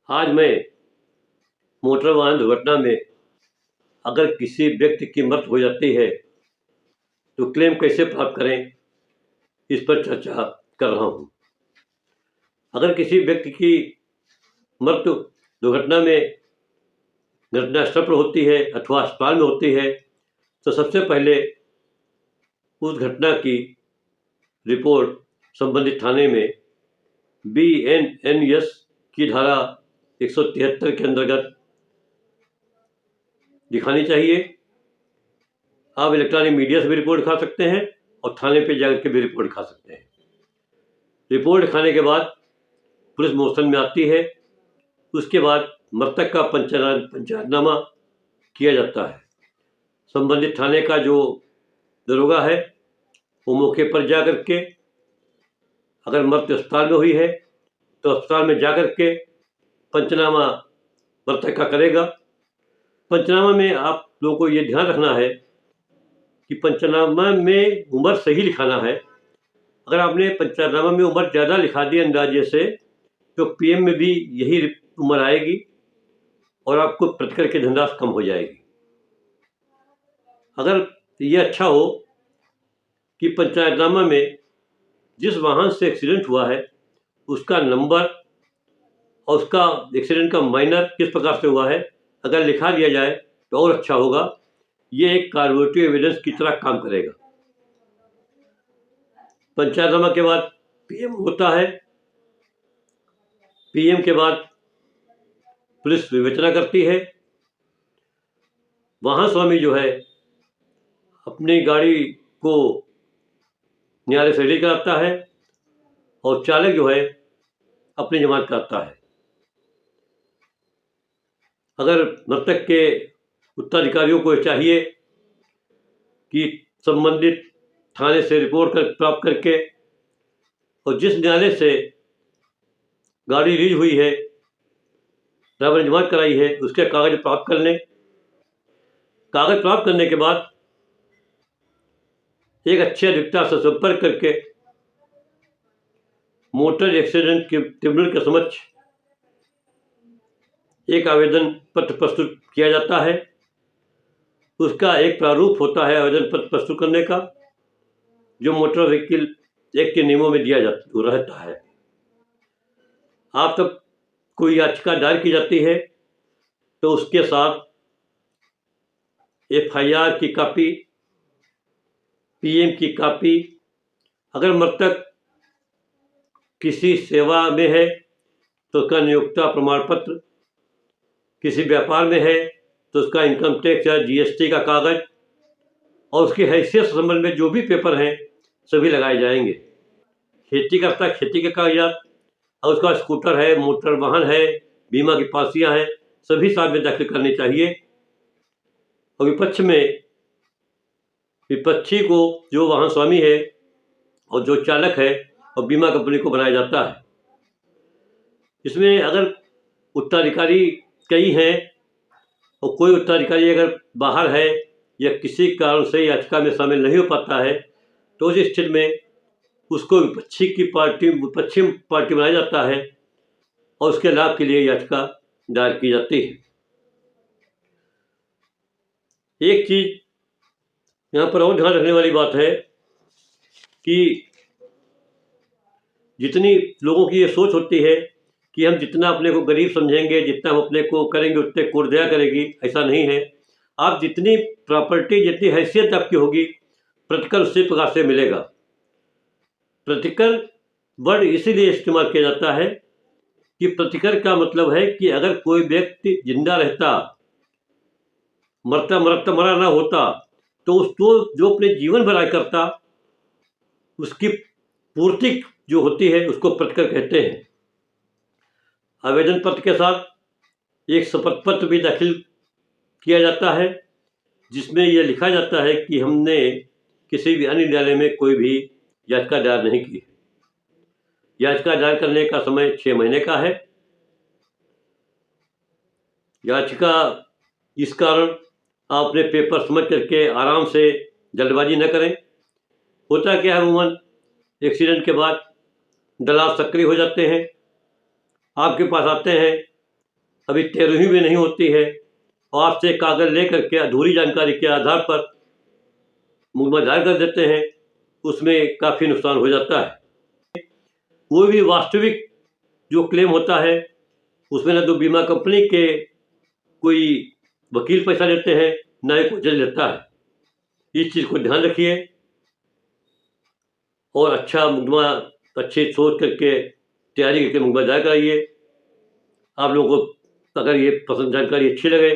आज मैं मोटर वाहन दुर्घटना में अगर किसी व्यक्ति की मृत्यु हो जाती है तो क्लेम कैसे प्राप्त करें, इस पर चर्चा कर रहा हूँ। अगर किसी व्यक्ति की मृत्यु दुर्घटना में घटनास्थल पर होती है अथवा अस्पताल में होती है तो सबसे पहले उस घटना की रिपोर्ट संबंधित थाने में BNNS की धारा 173 के अंतर्गत दिखानी चाहिए। आप इलेक्ट्रॉनिक मीडिया से भी रिपोर्ट दिखा सकते हैं और थाने पे जाकर के भी रिपोर्ट दिखा सकते हैं। रिपोर्ट दिखाने के बाद पुलिस मोशन में आती है। उसके बाद मृतक का पंचनामा किया जाता है। संबंधित थाने का जो दरोगा है वो मौके पर जा कर के, अगर मृत्यु अस्पताल में हुई है तो अस्पताल में जा कर के पंचनामा मृतक का करेगा। पंचनामा में आप लोगों को ये ध्यान रखना है कि पंचनामा में उम्र सही लिखाना है। अगर आपने पंचनामा में उम्र ज़्यादा लिखा दी अंदाजे से तो PM में भी यही उम्र आएगी और आपको प्रतिकर की धनराशि कम हो जाएगी। अगर ये अच्छा हो कि पंचनामा में जिस वाहन से एक्सीडेंट हुआ है उसका नंबर और उसका एक्सीडेंट का माइनर किस प्रकार से हुआ है अगर लिखा दिया जाए तो और अच्छा होगा। ये एक कॉर्पोरेटिव एविडेंस की तरह काम करेगा। पंचनामा के बाद PM होता है। PM के बाद पुलिस विवेचना करती है। वाहन स्वामी जो है अपनी गाड़ी को न्यायालय से रेडी कराता है और चालक जो है अपनी जमानत कराता है। अगर मृतक के उत्तराधिकारियों को चाहिए कि संबंधित थाने से रिपोर्ट प्राप्त करके और जिस न्यायालय से गाड़ी रिलीज हुई है, ड्राइवर ने जमानत कराई है, उसके कागज प्राप्त कर लें। कागज प्राप्त करने के बाद एक अच्छे अधिवक्ता से संपर्क करके मोटर एक्सीडेंट के ट्रिब्यूनल के समक्ष एक आवेदन पत्र प्रस्तुत किया जाता है। उसका एक प्रारूप होता है आवेदन पत्र प्रस्तुत करने का, जो मोटर व्हीकल एक्ट के नियमों में दिया रहता है। आप तब कोई याचिका दायर की जाती है तो उसके साथ FIR की कॉपी, PM की कॉपी, अगर मृतक किसी सेवा में है तो उसका नियोक्ता प्रमाण पत्र, किसी व्यापार में है तो उसका इनकम टैक्स या GST का कागज और उसकी हैसियत से संबंध में जो भी पेपर हैं सभी लगाए जाएंगे। खेती करता है, खेती के कागजात और उसका स्कूटर है, मोटर वाहन है, बीमा की पॉलिसियाँ हैं, सभी साथ में दाखिल करनी चाहिए। और विपक्षी को जो वाहन स्वामी है और जो चालक है और बीमा कंपनी को बनाया जाता है। इसमें अगर उत्तराधिकारी कई हैं और कोई उत्तराधिकारी अगर बाहर है या किसी कारण से याचिका में शामिल नहीं हो पाता है तो उस स्थिति में उसको विपक्षी पार्टी बनाया जाता है और उसके लाभ के लिए याचिका दायर की जाती है। एक चीज यहाँ पर और ध्यान रखने वाली बात है कि जितनी लोगों की ये सोच होती है कि हम जितना अपने को गरीब समझेंगे, जितना हम अपने को करेंगे उतने कोर्ट दया करेगी, ऐसा नहीं है। आप जितनी प्रॉपर्टी, जितनी हैसियत आपकी होगी, प्रतिकर उसी प्रकार से मिलेगा। प्रतिकर वर्ड इसीलिए इस्तेमाल किया जाता है कि प्रतिकर का मतलब है कि अगर कोई व्यक्ति जिंदा रहता, मरा ना होता तो उसको जो अपने जीवन भर आय करता उसकी पूर्ति जो होती है उसको प्रतिकर कहते हैं। आवेदन पत्र के साथ एक शपथ पत्र भी दाखिल किया जाता है जिसमें यह लिखा जाता है कि हमने किसी भी अन्य न्यायालय में कोई भी याचिका दायर नहीं की। याचिका दायर करने का समय 6 महीने का है। याचिका इस कारण आप अपने पेपर समझ करके आराम से जल्दबाजी न करें। होता क्या है, अमूमन एक्सीडेंट के बाद दलाल सक्रिय हो जाते हैं, आपके पास आते हैं अभी 13वीं भी नहीं होती है और आपसे कागज लेकर के अधूरी जानकारी के आधार पर मुकदमा दायर कर देते हैं, उसमें काफ़ी नुकसान हो जाता है। कोई भी वास्तविक जो क्लेम होता है उसमें न तो बीमा कंपनी के कोई वकील पैसा लेते हैं, ना ही कोई जज लेता है। इस चीज़ को ध्यान रखिए और अच्छा मुकदमा अच्छी सोच करके तैयारी करके मुकदमा दायर कराइए। आप लोगों को अगर ये पसंद जानकारी अच्छी लगे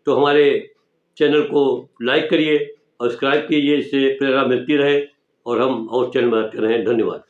तो हमारे चैनल को लाइक करिए और सब्सक्राइब कीजिए, इससे प्रेरणा मिलती रहे और हम और चैनल बनाते रहें। धन्यवाद।